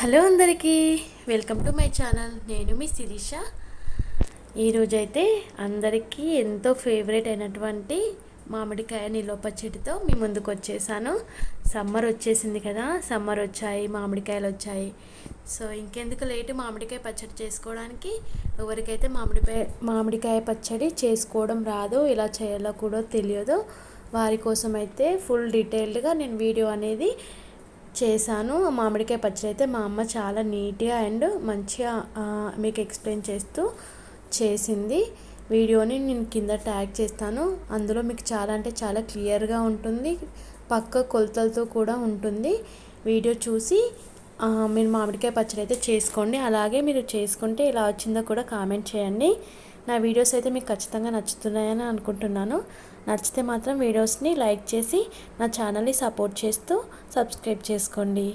Hello అందరికీ, welcome to my channel. నేను మీ శిరీష. ఈరోజైతే అందరికీ ఎంతో ఫేవరెట్ అయినటువంటి మామిడికాయ నిల్వ పచ్చడితో మీ ముందుకు వచ్చేసాను. సమ్మర్ వచ్చేసింది కదా, సమ్మర్ వచ్చాయి, మామిడికాయలు వచ్చాయి. సో ఇంకెందుకు లేటు మామిడికాయ పచ్చడి చేసుకోవడానికి. ఎవరికైతే మామిడికాయ పచ్చడి చేసుకోవడం రాదో, ఇలా చేయాలో కూడా తెలియదో వారి కోసం అయితే ఫుల్ డీటెయిల్డ్గా నేను వీడియో అనేది చేశాను. మామిడికాయ పచ్చడి అయితే మా అమ్మ చాలా నీట్గా అండ్ మంచిగా మీకు ఎక్స్ప్లెయిన్ చేస్తూ చేసింది. వీడియోని నేను కింద ట్యాగ్ చేస్తాను. అందులో మీకు చాలా అంటే చాలా క్లియర్గా ఉంటుంది, పక్క కొలతలతో కూడా ఉంటుంది. వీడియో చూసి మీరు మామిడికాయ పచ్చడి అయితే చేసుకోండి. అలాగే మీరు చేసుకుంటే ఇలా వచ్చిందో కూడా కామెంట్ చేయండి. నా వీడియోస్ అయితే మీకు ఖచ్చితంగా నచ్చుతున్నాయని అనుకుంటున్నాను. నచ్చితే మాత్రం వీడియోస్ని లైక్ చేసి నా ఛానల్ని సపోర్ట్ చేస్తూ సబ్స్క్రైబ్ చేసుకోండి.